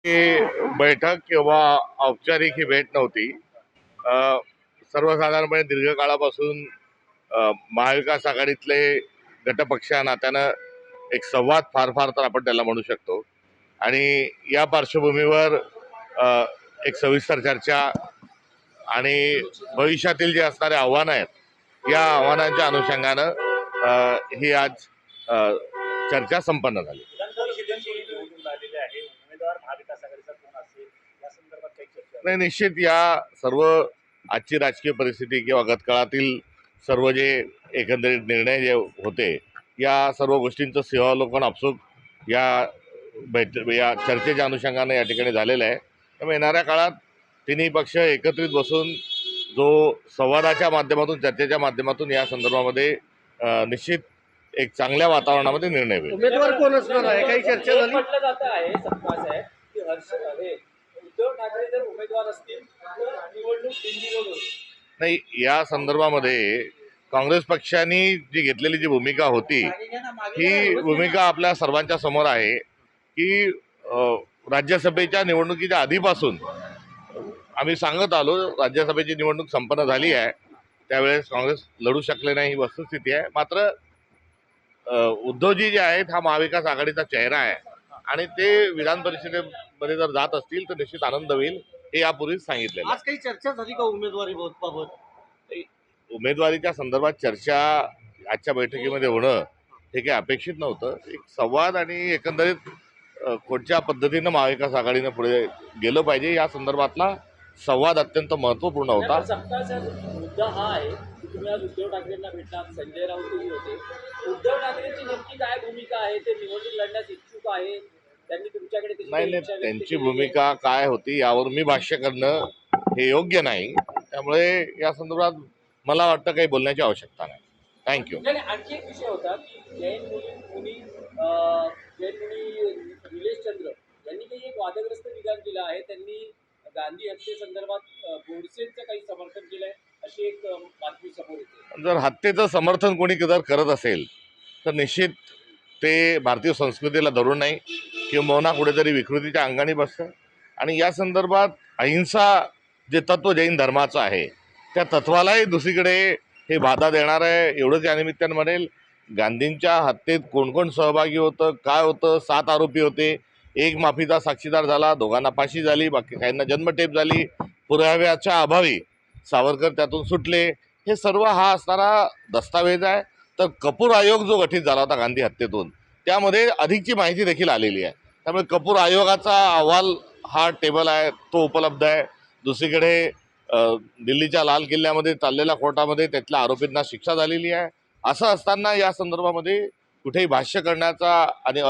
ही बैठक किंवा औपचारिक ही भेट नव्हती. अ, सर्वसाधारणपणे दीर्घकाळापासून महाविकास आघाडीतले घटपक्ष या नात्यानं एक संवाद फार फार तर आपण त्याला म्हणू शकतो. आणि या पार्श्वभूमीवर अ, एक सविस्तर चर्चा आणि भविष्यातील जे असणारे आव्हानं आहेत या आव्हानांच्या अनुषंगानं ही आज अ, चर्चा संपन्न झाली. नाही, निश्चित या सर्व आजची राजकीय परिस्थिती किंवा गतकाळातील सर्व जे एकंदरीत निर्णय जे होते या सर्व गोष्टींचं सिंहावलोकन आपसूक या चर्चेच्या अनुषंगाने या ठिकाणी झालेलं आहे. त्यामुळे येणाऱ्या काळात तिन्ही पक्ष एकत्रित बसून जो संवादाच्या माध्यमातून चर्चेच्या माध्यमातून या संदर्भामध्ये निश्चित एक चांगल्या वातावरणामध्ये निर्णय होईल. उमेदवार कोण असणार आहे काही चर्चा झाली? म्हटलं जात आहे सबकाच आहे की उद्धव ठाकरे जर उमेदवार असतील तर निवडणूक बिनविरोध होईल. नाही, या संदर्भामध्ये काँग्रेस पक्षाने जी घेतलेली जी भूमिका होती ही भूमिका आपल्या सर्वांच्या समोर आहे की राज्यसभेच्या निवडणुकीच्या आधीपासून आम्ही सांगत आलो. राज्यसभेची निवडणूक संपन्न झाली आहे, त्यावेळेस काँग्रेस लढू शकले नाही ही वस्तुस्थिती आहे. मात्र उद्धवजी जे आहेत हा महाविकास आघाडीचा चेहरा आहे आणि ते विधान परिषदेमध्ये जर जात असतील तर निश्चित आनंद होईल हे यापूर्वीच सांगितलेलं. आज काही चर्चा झाली का उमेदवारी बाबत? उमेदवारीच्या संदर्भात चर्चा आजच्या बैठकीमध्ये होणं हे काही अपेक्षित नव्हतं. एक संवाद आणि एकंदरीत कोणत्या पद्धतीनं महाविकास आघाडीनं पुढे गेलं पाहिजे या संदर्भातला संवाद अत्यंत महत्त्वपूर्ण होता. सबकाचा मुद्दा हा आहे की तुम्ही आज उद्धव ठाकरेंना भेटणार, संजय राऊतही होते. उद्धव ठाकरेंची नक्की काय भूमिका आहे? ते निवडणूक लढण्यास इच्छुक आहे, त्यांनी तुमच्याकडे नाही, त्यांची भूमिका काय होती यावर मी भाष्य करणं हे योग्य नाही. त्यामुळे या संदर्भात मला वाटतं काही बोलण्याची आवश्यकता नाही. थँक्यू. आणखी एक विषय होता की जैन मुनी निलेश चंद्र यांनी काही एक वादग्रस्त विधान केलं आहे. त्यांनी गांधी हत्येसंदर्भात गोडसेंचं काही समर्थन केलंय अशी एक बातमी समोर येते. जर हत्येचं समर्थन कोणी जर करत असेल तर निश्चित ते भारतीय संस्कृतीला धरून नाही किंवा कुठेतरी विकृतीच्या अंगाने बसतं. आणि या संदर्भात अहिंसा जे तत्व जैन धर्माचं आहे त्या तत्वालाही दुसरीकडे हे बाधा देणार आहे. एवढंच या निमित्तानं म्हणेल, गांधींच्या हत्येत कोण कोण सहभागी होतं, काय होतं, 7 आरोपी होते, एक माफीचा साक्षीदार झाला, दोघांना फाशी झाली, बाकी काहींना जन्मठेप झाली, पुराव्याच्या अभावी सावरकर त्यातून सुटले. हे सर्व हा असणारा दस्तावेज आहे. तर कपूर आयोग जो गठीत झाला होता गांधी हत्येतून त्यामध्ये अधिकची माहिती देखील आलेली आहे. त्यामुळे कपूर आयोगाचा अहवाल हा टेबल आहे, तो उपलब्ध आहे. दुसरीकडे दिल्लीच्या लाल किल्ल्यामध्ये चाललेल्या कोर्टामध्ये त्यातल्या आरोपींना शिक्षा झालेली आहे. असं असताना या संदर्भामध्ये कुठेही भाष्य करण्याचा आणि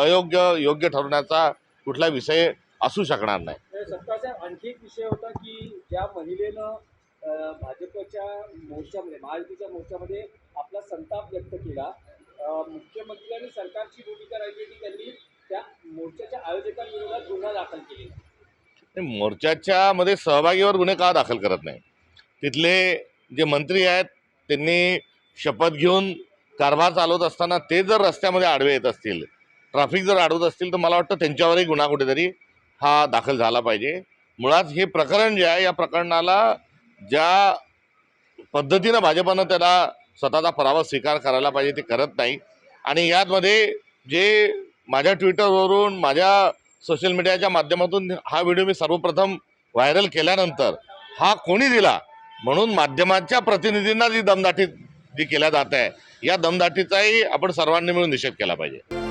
योग्य ठरवण्याचा कुठला विषय असू शकणार नाही. सत्ताचा आणखी एक विषय होता की ज्या महिलेनं भाजपच्या मोर्चामध्ये, महायुतीच्या मोर्चामध्ये आपला संताप व्यक्त केला, मुख्यमंत्री आणि सरकारची भूमिका राहिली की त्यांनी त्या मोर्चाच्या आयोजकांविरोधात गुन्हा दाखल केली. मोर्चाच्या मध्ये सहभागीवर गुन्हे का दाखल करत नाही? तिथले जे मंत्री आहेत त्यांनी शपथ घेऊन कारभार चालवत असताना ते जर रस्त्यामध्ये आडवे येत असतील, ट्रॅफिक जर अडवत असतील तर मला वाटतं त्यांच्यावरही गुन्हा कुठेतरी हा दाखल झाला पाहिजे. मुळात हे प्रकरण जे आहे या प्रकरणाला ज्या पद्धतीनं भाजपनं त्याला स्वतःचा पराभव स्वीकार करायला पाहिजे ते करत नाही. आणि यामध्ये जे माझ्या ट्विटरवरून माझ्या सोशल मीडियाच्या माध्यमातून हा व्हिडिओ मी सर्वप्रथम व्हायरल केल्यानंतर हा कोणी दिला म्हणून माध्यमांच्या प्रतिनिधींना जी दमदाटी जी केल्या जात आहे या दमदाटीचाही आपण सर्वांनी मिळून निषेध केला पाहिजे.